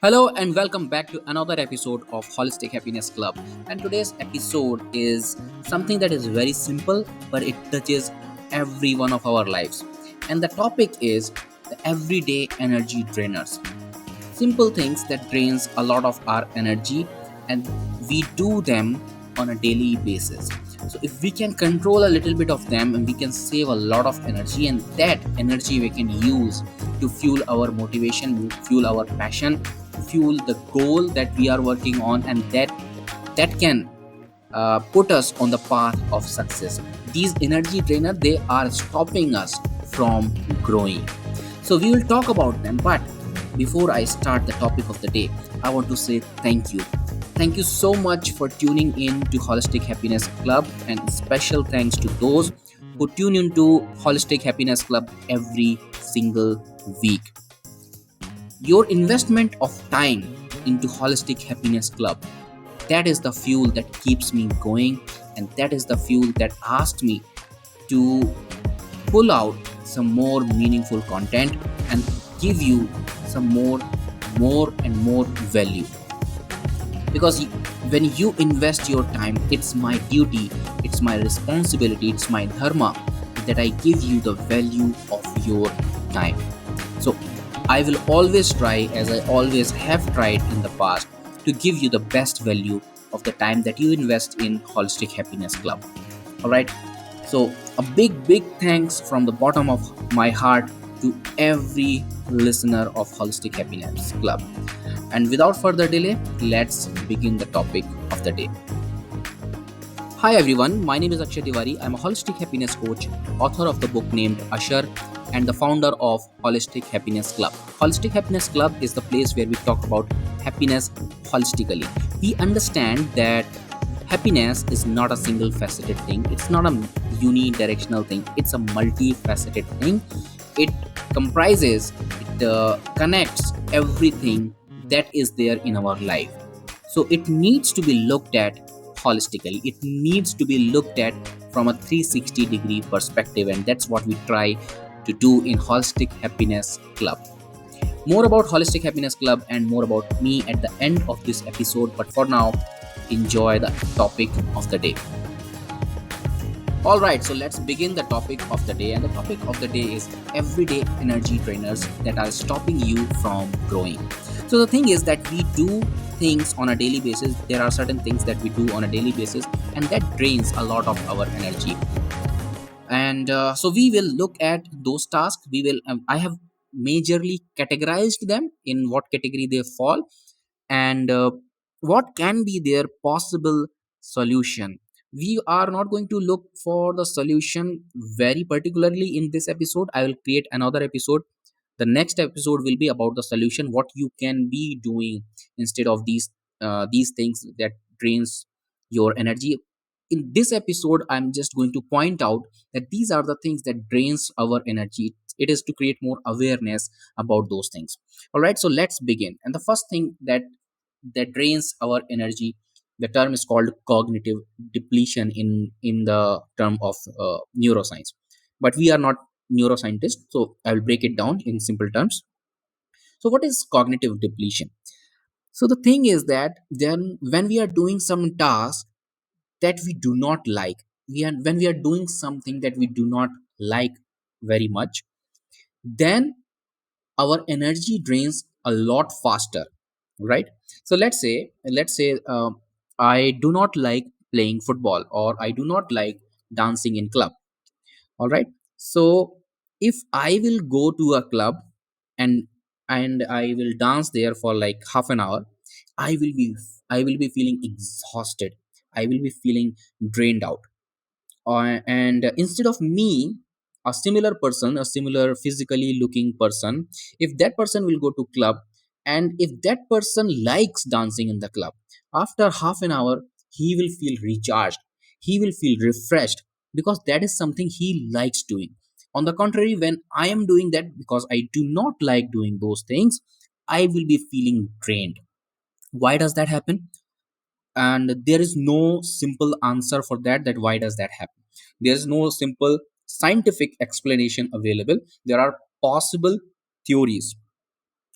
Hello and welcome back to another episode of Holistic Happiness Club. And today's episode is something that is very simple, but it touches every one of our lives. And the topic is the everyday energy drainers. Simple things that drains a lot of our energy, and we do them on a daily basis. So if we can control a little bit of them, and we can save a lot of energy, and that energy we can use to fuel our motivation, fuel our passion, fuel the goal that we are working on, and that can put us on the path of success. These energy drainer, they are stopping us from growing. So we will talk about them, but before I start the topic of the day, I want to say thank you. Thank you so much for tuning in to Holistic Happiness Club, and special thanks to those who tune into Holistic Happiness Club every single week. Your investment of time into Holistic Happiness Club, that is the fuel that keeps me going, and that is the fuel that asks me to pull out some more meaningful content and give you some more and more value. Because when you invest your time, it's my duty, it's my responsibility, it's my dharma that I give you the value of your time. So I will always try, as I always have tried in the past, to give you the best value of the time that you invest in Holistic Happiness Club. All right. So a big thanks from the bottom of my heart to every listener of Holistic Happiness Club. And without further delay, let's begin the topic of the day. Hi everyone, my name is Akshay Tiwari. I'm a holistic happiness coach, author of the book named Usher, and the founder of Holistic Happiness Club. Holistic Happiness Club is the place where we talk about happiness holistically. We understand that happiness is not a single faceted thing, it's not a unidirectional thing, it's a multifaceted thing. It comprises, it connects everything that is there in our life. So it needs to be looked at holistically, it needs to be looked at from a 360-degree perspective, and that's what we try to do in Holistic Happiness Club. More about Holistic Happiness Club and more about me at the end of this episode, but for now, enjoy the topic of the day. All right, so let's begin the topic of the day. And the topic of the day is everyday energy trainers that are stopping you from growing. So the thing is that we do things on a daily basis. There are certain things that we do on a daily basis, and that drains a lot of our energy. And so we will look at those tasks. We will. I have majorly categorized them in what category they fall, and what can be their possible solution. We are not going to look for the solution very particularly in this episode. I will create another episode. The next episode will be about the solution, what you can be doing instead of these things that drains your energy. In this episode, I'm just going to point out that these are the things that drains our energy. It is to create more awareness about those things. All right, so let's begin. And the first thing that drains our energy, the term is called cognitive depletion in the term of neuroscience. But we are not neuroscientists, so I will break it down in simple terms. So what is cognitive depletion? So the thing is that then when we are doing some task that we do not like, when we are doing something that we do not like very much, then our energy drains a lot faster, right? So let's say I do not like playing football, or I do not like dancing in club. All right. So if I will go to a club and I will dance there for like half an hour, i will be I will be feeling exhausted, I will be feeling drained out. And instead of me, a similar person, a similar physically looking person, if that person will go to club, and if that person likes dancing in the club, after half an hour he will feel recharged, he will feel refreshed, because that is something he likes doing. On the contrary, when I am doing that because I do not like doing those things, I will be feeling drained. Why does that happen? And there is no simple answer for that why does that happen. There is no simple scientific explanation available. There are possible theories.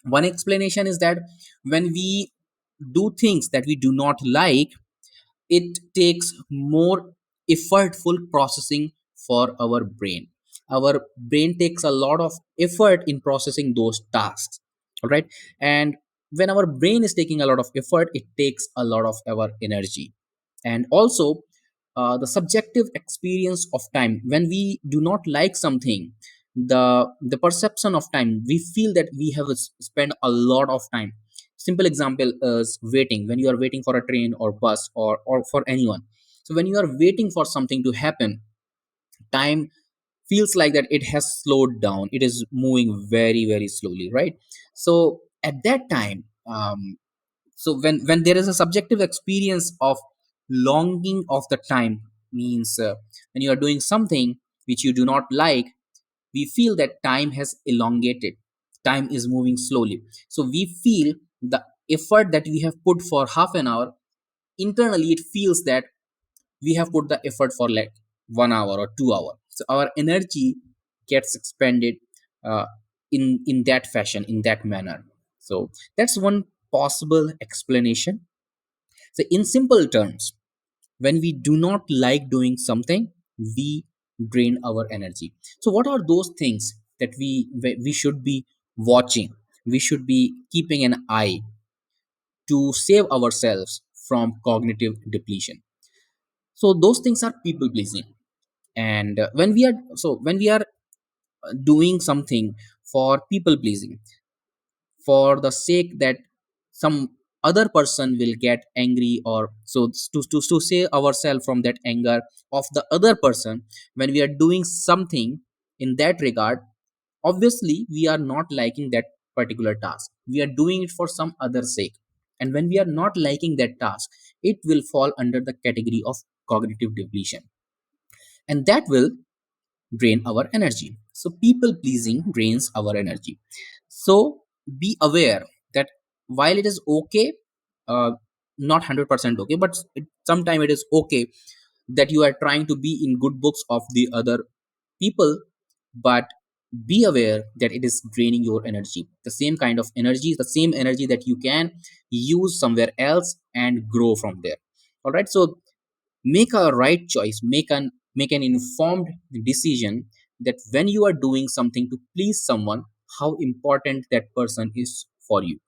One explanation is that when we do things that we do not like, it takes more effortful processing for our brain. Our brain takes a lot of effort in processing those tasks. All right. And when our brain is taking a lot of effort, it takes a lot of our energy. And also, the subjective experience of time, when we do not like something, the perception of time, we feel that we have spent a lot of time. Simple example is waiting. When you are waiting for a train or bus, or for anyone, so when you are waiting for something to happen, time feels like that it has slowed down, it is moving very very slowly, right? So at that time, so when there is a subjective experience of longing of the time, means when you are doing something which you do not like, we feel that time has elongated, time is moving slowly. So we feel the effort that we have put for half an hour, internally it feels that we have put the effort for like 1 hour or 2 hour. So our energy gets expended uh, in that fashion, in that manner. So that's one possible explanation. So in simple terms, when we do not like doing something, we drain our energy. So what are those things that we should be watching, we should be keeping an eye to save ourselves from cognitive depletion? So those things are people pleasing. And when we are doing something for people pleasing, for the sake that some other person will get angry, or so to save ourselves from that anger of the other person, when we are doing something in that regard, obviously we are not liking that particular task, we are doing it for some other sake. And when we are not liking that task, it will fall under the category of cognitive depletion, and that will drain our energy. So people pleasing drains our energy. So be aware that while it is okay, uh, not 100% okay, but sometimes it is okay that you are trying to be in good books of the other people, but be aware that it is draining your energy. The same kind of energy, the same energy that you can use somewhere else and grow from there. All right. So make a right choice, make an informed decision, that when you are doing something to please someone, how important that person is for you.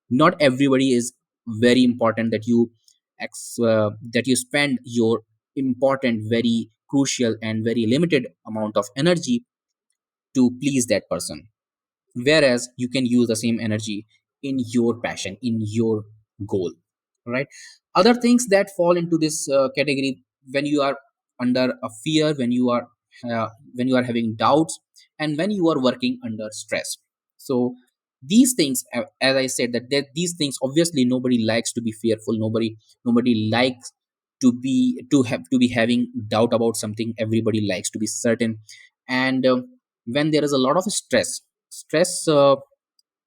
Not everybody is very important that you that you spend your important, very crucial and very limited amount of energy to please that person, whereas you can use the same energy in your passion, in your goal, right? Other things that fall into this category, when you are under a fear, when you are having doubts, and when you are working under stress. So these things, as I said, that these things, obviously nobody likes to be fearful, nobody likes to be having doubt about something, everybody likes to be certain. And when there is a lot of stress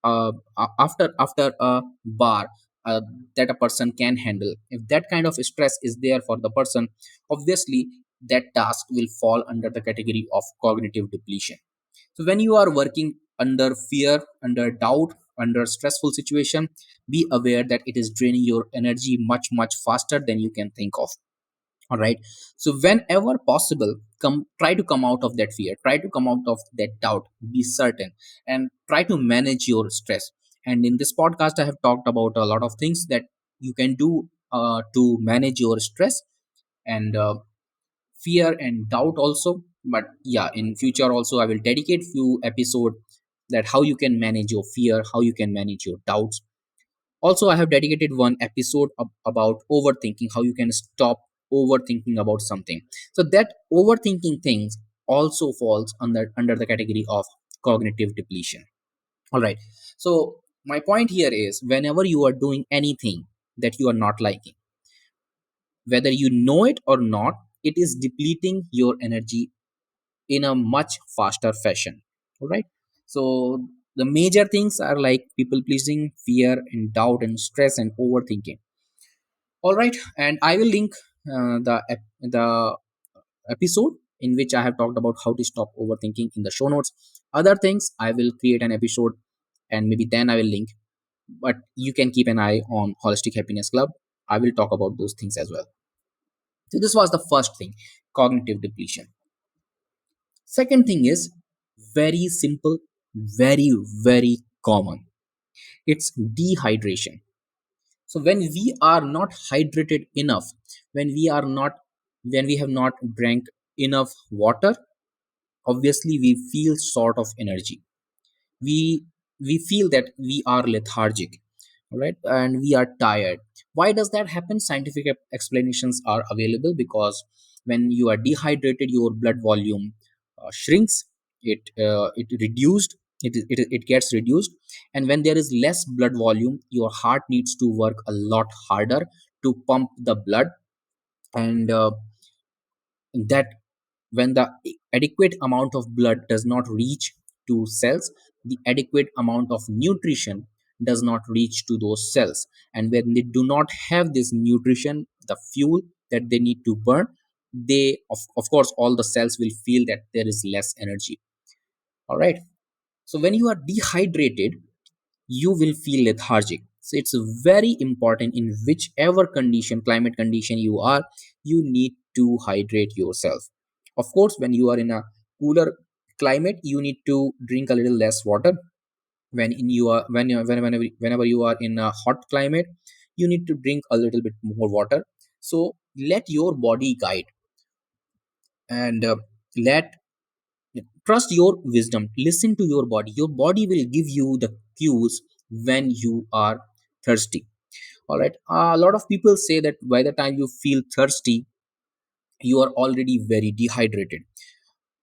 after a bar, uh, that a person can handle, if that kind of stress is there for the person, obviously that task will fall under the category of cognitive depletion. So when you are working under fear, under doubt, under stressful situation, be aware that it is draining your energy much much faster than you can think of. All right. So whenever possible, try to come out of that fear, try to come out of that doubt, be certain, and try to manage your stress. And in this podcast, I have talked about a lot of things that you can do to manage your stress and fear and doubt also. But yeah, in future also I will dedicate few episode that how you can manage your fear, how you can manage your doubts. Also, I have dedicated one episode about overthinking, how you can stop overthinking about something. So that overthinking things also falls under the category of cognitive depletion. All right. So my point here is, whenever you are doing anything that you are not liking, whether you know it or not, it is depleting your energy in a much faster fashion. All right. So the major things are like people pleasing, fear and doubt and stress and overthinking. All right, and I will link the episode in which I have talked about how to stop overthinking in the show notes. Other things, I will create an episode and maybe then I will link. But you can keep an eye on Holistic Happiness Club. I will talk about those things as well. So this was the first thing, cognitive depletion. Second thing is very simple, very, very common. It's dehydration. So when we are not hydrated enough, when we are not, when we have not drank enough water, obviously we feel sort of energy. We we feel that we are lethargic, all right, and we are tired. Why does that happen? Scientific explanations are available, because when you are dehydrated, your blood volume shrinks. It reduced, it gets reduced. And when there is less blood volume, your heart needs to work a lot harder to pump the blood. And that when the adequate amount of blood does not reach to cells, the adequate amount of nutrition does not reach to those cells. And when they do not have this nutrition, the fuel that they need to burn, they of course all the cells will feel that there is less energy. All right. So when you are dehydrated, you will feel lethargic. So it's very important, in whichever condition, climate condition you are, you need to hydrate yourself. Of course, when you are in a cooler climate, you need to drink a little less water. When in you are when you whenever you are in a hot climate, you need to drink a little bit more water. So let your body guide, and let trust your wisdom. Listen to your body. Your body will give you the cues when you are thirsty. All right. A lot of people say that by the time you feel thirsty, you are already very dehydrated.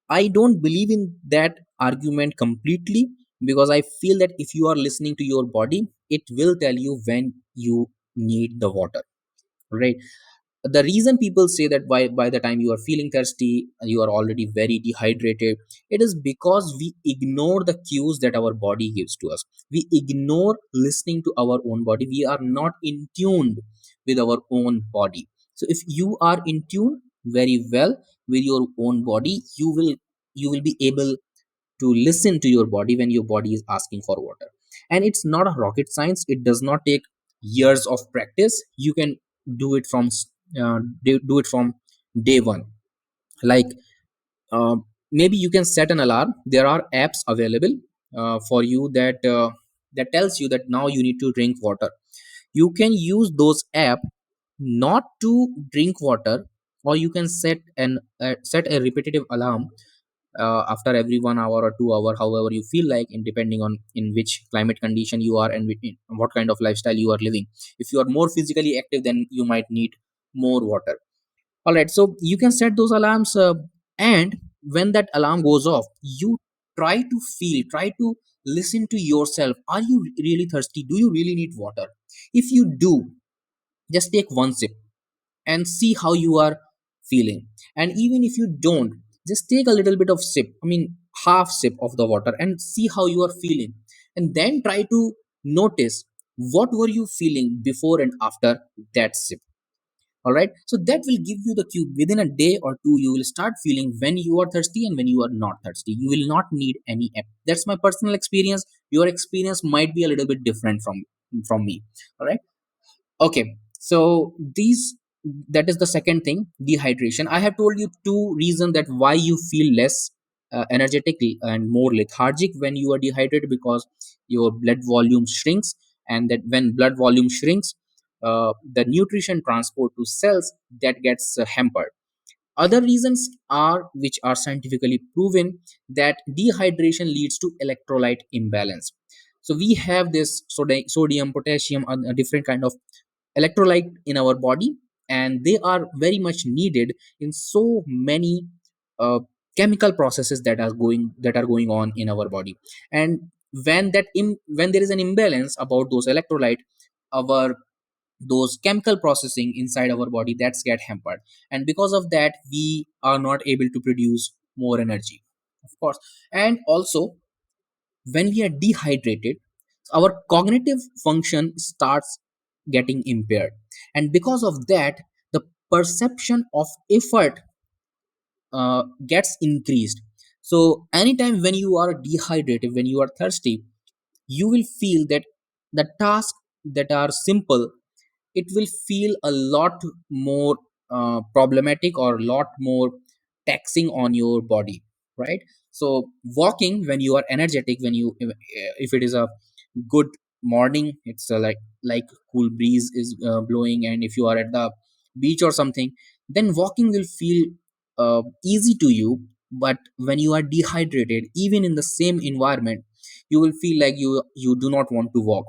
I don't believe in that argument completely, because I feel that if you are listening to your body, it will tell you when you need the water, right? The reason people say that by the time you are feeling thirsty, you are already very dehydrated, it is because we ignore the cues that our body gives to us. We ignore listening to our own body. We are not in tune with our own body. So if you are in tune very well with your own body, you will be able to listen to your body when your body is asking for water. And it's not a rocket science. It does not take years of practice. You can do it from do it from day one. Like, uh, maybe you can set an alarm. There are apps available for you that tells you that now you need to drink water. You can use those app not to drink water, or you can set a repetitive alarm after every 1 hour or 2 hour, however you feel like, in depending on in which climate condition you are, and what kind of lifestyle you are living. If you are more physically active, then you might need more water. All right, so you can set those alarms, and when that alarm goes off, you try to listen to yourself. Are you really thirsty? Do you really need water? If you do, just take one sip and see how you are feeling. And even if you don't, just take a little bit of sip, I mean half sip of the water, and see how you are feeling. And then try to notice what were you feeling before and after that sip. All right, so that will give you the cue. Within a day or two, you will start feeling when you are thirsty and when you are not thirsty. You will not need any app. That's my personal experience. Your experience might be a little bit different from me. All right. Okay, so these that is the second thing, dehydration. I have told you two reasons that why you feel less energetic and more lethargic when you are dehydrated, because your blood volume shrinks, and that when blood volume shrinks, the nutrition transport to cells that gets hampered. Other reasons are, which are scientifically proven, that dehydration leads to electrolyte imbalance. So we have this sodium, potassium, and a different kind of electrolyte in our body, and they are very much needed in so many uh, chemical processes that are going on in our body. And when there is an imbalance about those electrolyte, our those chemical processing inside our body that's get hampered, and because of that we are not able to produce more energy, of course. And also, when we are dehydrated, our cognitive function starts getting impaired, and because of that, the perception of effort gets increased. So anytime when you are dehydrated, when you are thirsty, you will feel that the tasks that are simple, it will feel a lot more problematic or a lot more taxing on your body, right? So walking when you are energetic, when you if it is a good morning, it's like cool breeze is blowing, and if you are at the beach or something, then walking will feel easy to you. But when you are dehydrated, even in the same environment, you will feel like you do not want to walk.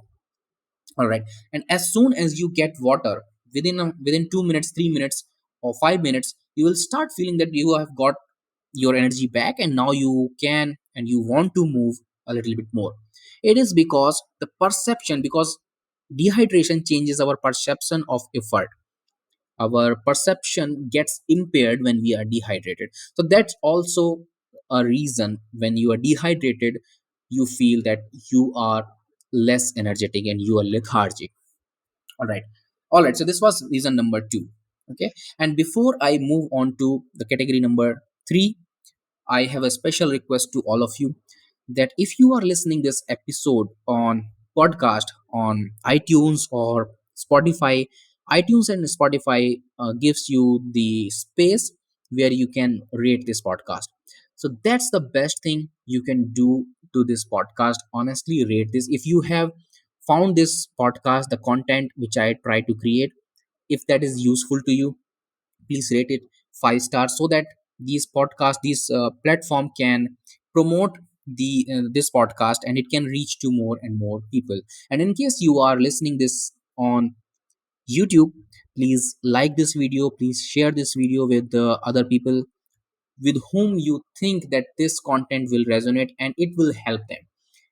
All right. And as soon as you get water, within 2 minutes, 3 minutes, or 5 minutes, you will start feeling that you have got your energy back, and now you can and you want to move a little bit more. It is because the perception, because dehydration changes our perception of effort. Our perception gets impaired when we are dehydrated. So that's also a reason when you are dehydrated, you feel that you are less energetic and you are lethargic. All right. All right. So this was reason number two. Okay. And before I move on to the category number three, I have a special request to all of you that if you are listening this episode on podcast on iTunes or Spotify, iTunes and Spotify gives you the space where you can rate this podcast. So that's the best thing you can do to this podcast. Honestly, rate this. If you have found this podcast, the content which I try to create, if that is useful to you, please rate it 5 stars so that these podcast this platform can promote the this podcast, and it can reach to more and more people. And in case you are listening this on YouTube, please like this video, please share this video with the other people with whom you think that this content will resonate and it will help them.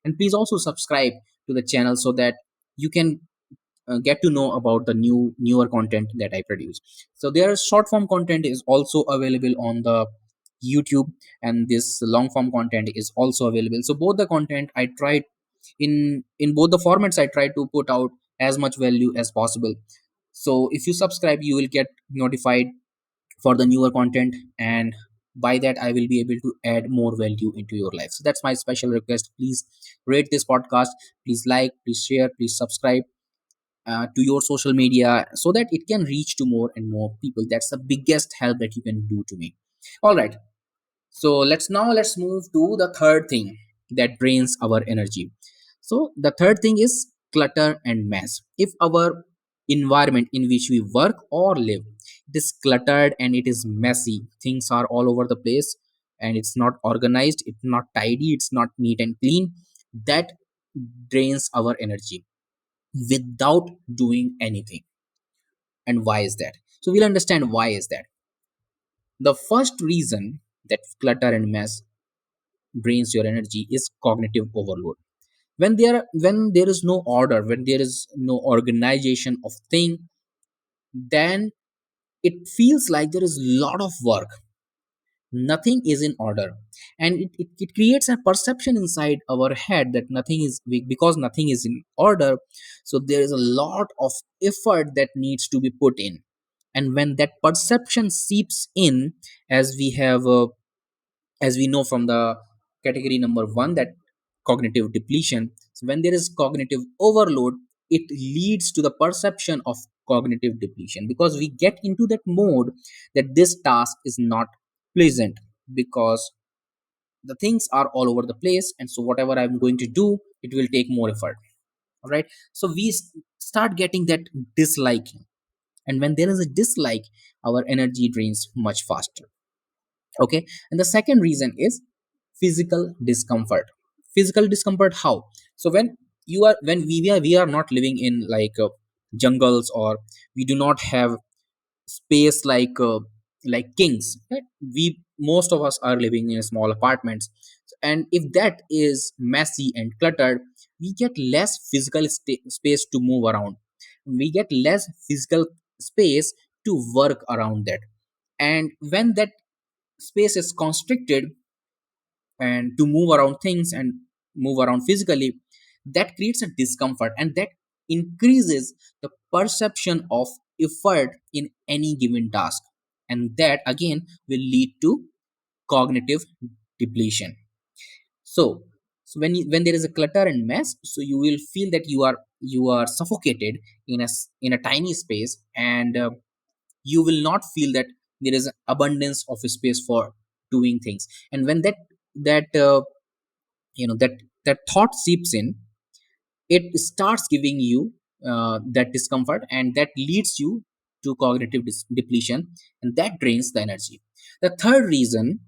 And please also subscribe to the channel so that you can get to know about the newer content that I produce. So their short form content is also available on the YouTube, and this long form content is also available. So both the content I tried, in both the formats I try to put out as much value as possible. So if you subscribe, you will get notified for the newer content, and by that I will be able to add more value into your life. So that's my special request. Please rate this podcast, please like, please share, please subscribe to your social media so that it can reach to more and more people. That's the biggest help that you can do to me. All right. So let's move to the third thing that drains our energy. So the third thing is clutter and mess. If our environment in which we work or live, it is cluttered and it is messy, things are all over the place, and it's not organized, it's not tidy, it's not neat and clean, that drains our energy without doing anything. And why is that? So we'll understand why is that. The first reason that clutter and mess drains your energy is cognitive overload. When there is no order, when there is no organization of thing, then it feels like there is a lot of work, nothing is in order, and it creates a perception inside our head that nothing is because nothing is in order, so there is a lot of effort that needs to be put in. And when that perception seeps in, as we have as we know from the category number 1, that cognitive depletion, so when there is cognitive overload, it leads to the perception of cognitive depletion, because we get into that mode that this task is not pleasant, because the things are all over the place, and so whatever I'm going to do, it will take more effort. All right. So we start getting that disliking, and when there is a dislike, our energy drains much faster. Okay. And the second reason is physical discomfort. Physical discomfort how? So when we are not living in jungles, or we do not have space like kings, right? We most of us are living in small apartments, and if that is messy and cluttered, we get less physical space to move around, we get less physical space to work around that. And when that space is constricted and to move around things and move around physically, that creates a discomfort, and that increases the perception of effort in any given task, and that again will lead to cognitive depletion. So So when there is a clutter and mess, so you will feel that you are suffocated in a tiny space, and you will not feel that there is abundance of space for doing things. And when that that thought seeps in, it starts giving you that discomfort, and that leads you to cognitive depletion, and that drains the energy. The third reason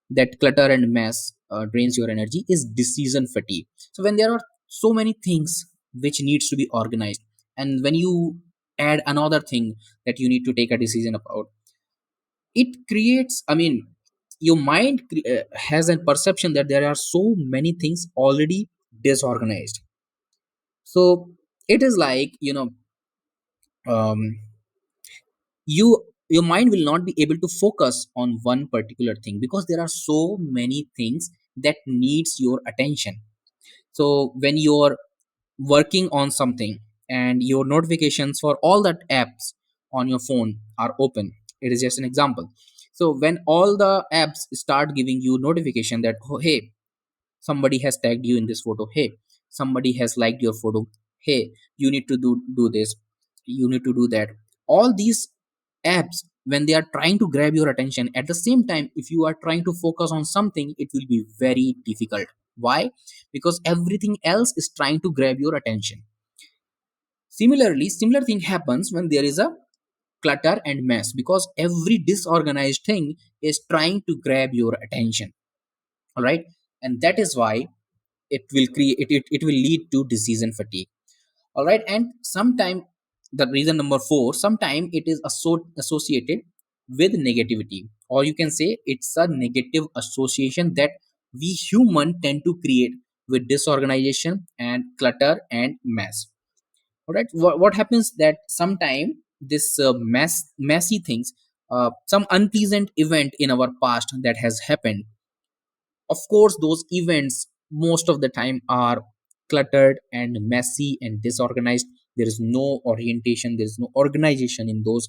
that clutter and mess drains your energy is decision fatigue. So when there are so many things which needs to be organized, and when you add another thing that you need to take a decision about, it creates, I mean, your mind has a perception that there are so many things already disorganized. So it is like, um, your mind will not be able to focus on one particular thing because there are so many things that needs your attention. So when you're working on something and your notifications for all that apps on your phone are open, it is just an example. So when all the apps start giving you notification that, oh, hey, somebody has tagged you in this photo, hey, somebody has liked your photo, hey, you need to do this, you need to do that, all these apps, when they are trying to grab your attention at the same time, if you are trying to focus on something, it will be very difficult. Why? Because everything else is trying to grab your attention. Similarly, similar thing happens when there is a clutter and mess, because every disorganized thing is trying to grab your attention. All right. And that is why it will lead to decision fatigue. All right. And sometime, the reason number four, sometime it is associated with negativity, or you can say it's a negative association that we human tend to create with disorganization and clutter and mess. All right. What happens that sometime this messy things, some unpleasant event in our past that has happened, of course those events most of the time are cluttered and messy and disorganized. There is no orientation, there is no organization in those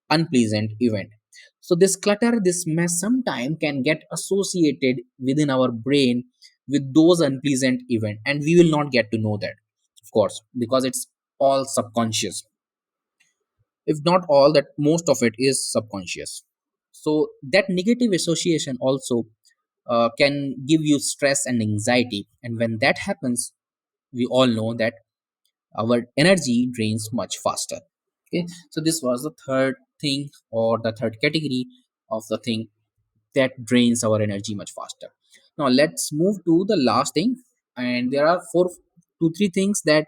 unpleasant event. So this clutter, this mess sometime can get associated within our brain with those unpleasant event, and we will not get to know that, of course, because it's all subconscious. If not all, that most of it is subconscious. So that negative association also can give you stress and anxiety, and when that happens, we all know that our energy drains much faster. Okay, so this was the third thing, or the third category of the thing that drains our energy much faster. Now let's move to the last thing, and there are two three things that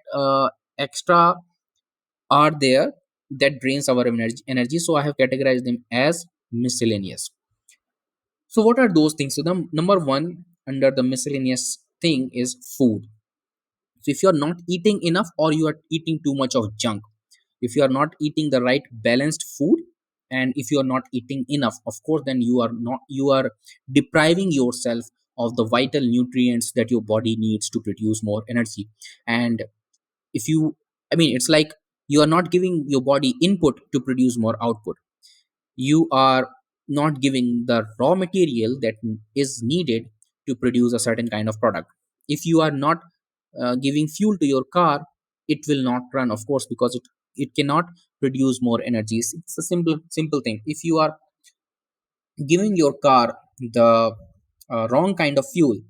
extra are there that drains our energy. So I have categorized them as miscellaneous. So what are those things? So the number one under the miscellaneous thing is food. So if you are not eating enough, or you are eating too much of junk, if you are not eating the right balanced food, and if you are not eating enough, of course then you are depriving yourself of the vital nutrients that your body needs to produce more energy. And if you, I mean, it's like you are not giving your body input to produce more output. You are not giving the raw material that is needed to produce a certain kind of product. If you are not giving fuel to your car, it will not run, of course, because it cannot produce more energy. It's a simple thing. If you are giving your car the wrong kind of fuel,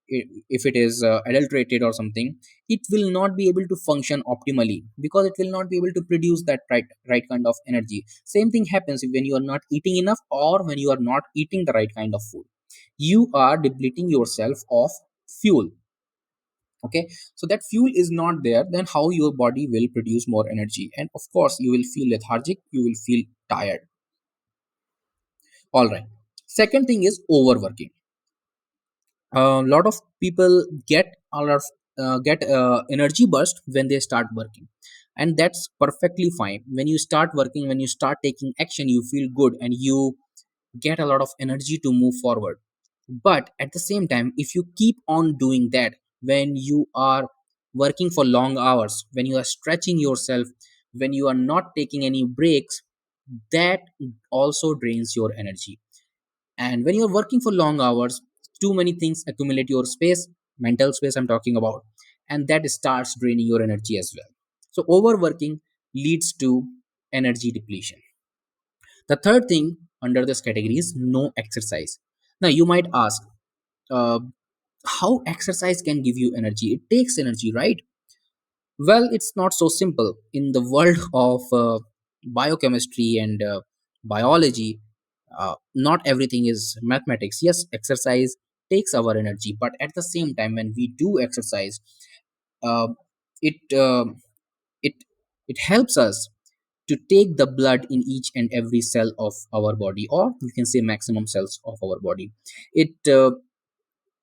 if it is adulterated or something, it will not be able to function optimally, because it will not be able to produce that right kind of energy. Same thing happens when you are not eating enough, or when you are not eating the right kind of food. You are depleting yourself of fuel. Okay, so that fuel is not there, then how your body will produce more energy? And of course you will feel lethargic, you will feel tired. All right. Second thing is overworking. A lot of people get a lot of get energy burst when they start working, and that's perfectly fine. When you start working, when you start taking action, you feel good and you get a lot of energy to move forward. But at the same time, if you keep on doing that, when you are working for long hours, when you are stretching yourself, when you are not taking any breaks, that also drains your energy. And when you're working for long hours, too many things accumulate your space, mental space I'm talking about, and that starts draining your energy as well. So overworking leads to energy depletion. The third thing under this category is no exercise. Now you might ask, uh, how exercise can give you energy? It takes energy, right? Well, it's not so simple. In the world of biochemistry and biology, not everything is mathematics. Yes, exercise takes our energy, but at the same time, when we do exercise, uh, it it it helps us to take the blood in each and every cell of our body, or you can say maximum cells of our body. It uh,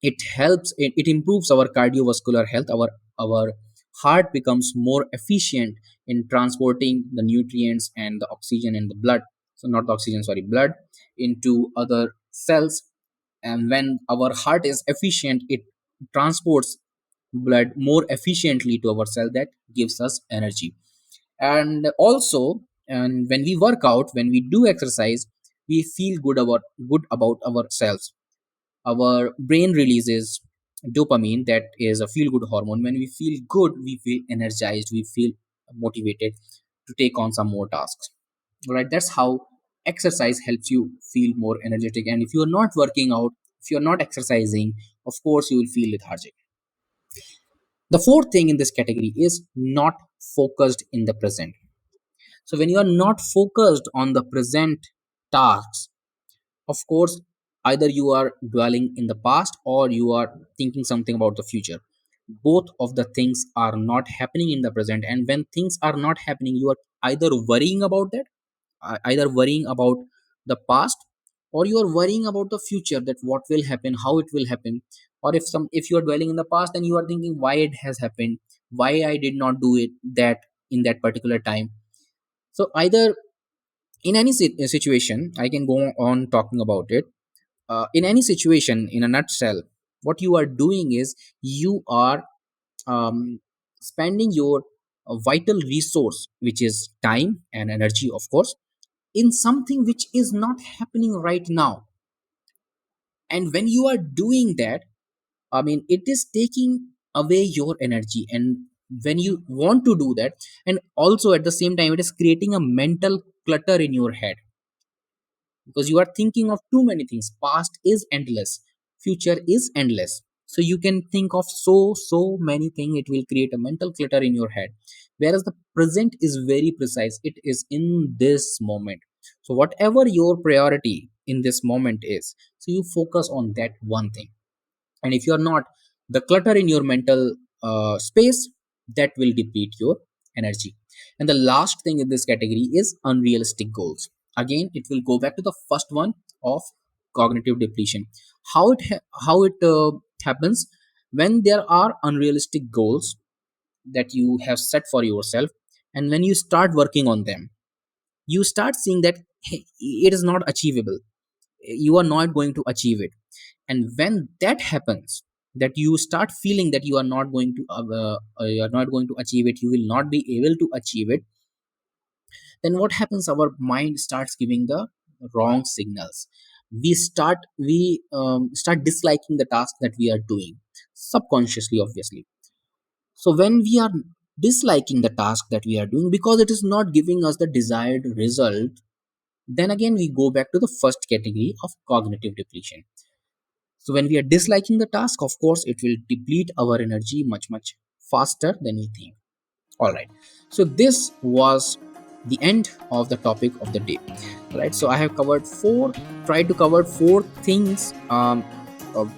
it helps it, it improves our cardiovascular health. Our heart becomes more efficient in transporting the nutrients and the oxygen in the blood, so not the oxygen, sorry, blood, into other cells. And when our heart is efficient, it transports blood more efficiently to our cell, that gives us energy. And also, and when we work out, when we do exercise, we feel good about ourselves. Our brain releases dopamine, that is a feel good hormone. When we feel good, we feel energized, we feel motivated to take on some more tasks. All right, that's how exercise helps you feel more energetic. And if you're not working out, if you're not exercising, of course you will feel lethargic. The fourth thing in this category is not focused in the present. So when you are not focused on the present tasks, of course, either you are dwelling in the past or you are thinking something about the future. Both of the things are not happening in the present. And when things are not happening, you are either worrying about that, either worrying about the past, or you are worrying about the future, that what will happen, how it will happen. Or if you are dwelling in the past, then you are thinking why it has happened, why I did not do it that in that particular time. So either in any situation, I can go on talking about it. In any situation, in a nutshell, what you are doing is you are spending your vital resource, which is time and energy, of course, in something which is not happening right now. And when you are doing that, I mean, it is taking away your energy. And when you want to do that, and also at the same time, it is creating a mental clutter in your head, because you are thinking of too many things. Past is endless, future is endless, so you can think of so many things. It will create a mental clutter in your head, whereas the present is very precise. It is in this moment. So whatever your priority in this moment is, so you focus on that one thing. And if you're not, the clutter in your mental space, that will deplete your energy. And the last thing in this category is unrealistic goals. Again, it will go back to the first one of cognitive depletion. How it happens when there are unrealistic goals that you have set for yourself, and when you start working on them, you start seeing that, hey, it is not achievable, you are not going to achieve it. And when that happens, that you start feeling that you are not going to achieve it, you will not be able to achieve it, then what happens? Our mind starts giving the wrong signals. We start disliking the task that we are doing, subconsciously, obviously. So when we are disliking the task that we are doing because it is not giving us the desired result, then again we go back to the first category of cognitive depletion. So when we are disliking the task, of course, it will deplete our energy much faster than we think. All right. So this was the end of the topic of the day. All right. So I have tried to cover four things, of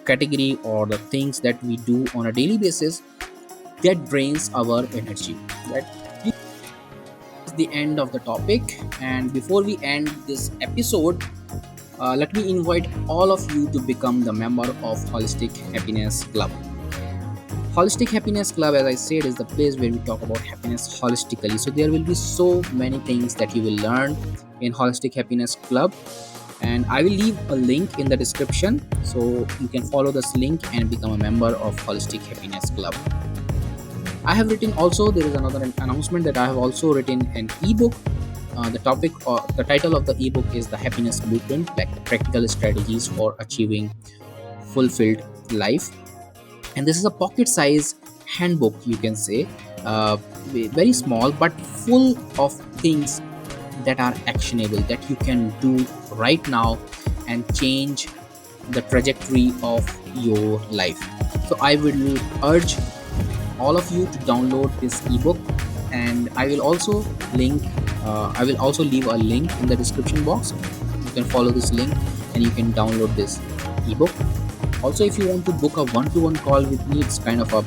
category, or the things that we do on a daily basis that drains our energy. Right. This is the end of the topic. And before we end this episode, let me invite all of you to become the member of Holistic Happiness Club. Holistic Happiness Club, as I said, is the place where we talk about happiness holistically. So there will be so many things that you will learn in Holistic Happiness Club. And I will leave a link in the description, so you can follow this link and become a member of Holistic Happiness Club. I have written also, there is another announcement that I have also written an ebook. The title of the ebook is The Happiness Blueprint, like practical strategies for achieving fulfilled life. And this is a pocket size handbook, you can say, uh, very small but full of things that are actionable, that you can do right now and change the trajectory of your life. So I will urge all of you to download this ebook, and I will also leave a link in the description box. You can follow this link and you can download this ebook. Also, if you want to book a one-to-one call with me, it's kind of a,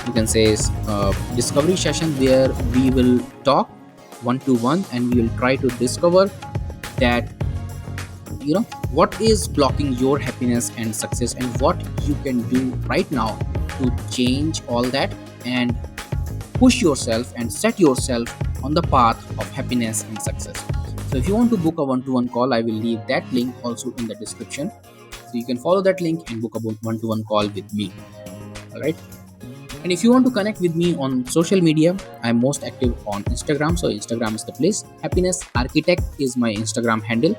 you can say, discovery session where we will talk one-to-one and we will try to discover that, what is blocking your happiness and success, and what you can do right now to change all that and push yourself and set yourself on the path of happiness and success. So if you want to book a one-to-one call, I will leave that link also in the description, so you can follow that link and book a one-to-one call with me. All right. And if you want to connect with me on social media, I'm most active on Instagram, so Instagram is the place. Happiness Architect is my Instagram handle.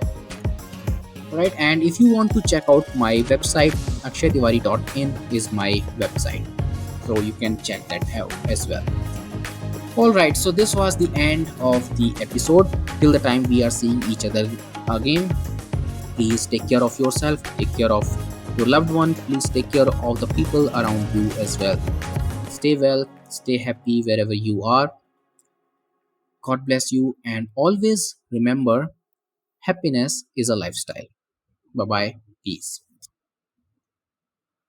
Right, and if you want to check out my website, akshaytiwari.in is my website, so you can check that out as well. All right, so this was the end of the episode. Till the time we are seeing each other again, please take care of yourself, take care of your loved one, please take care of the people around you as well. Stay well, stay happy wherever you are. God bless you, and always remember, happiness is a lifestyle. Bye bye, peace.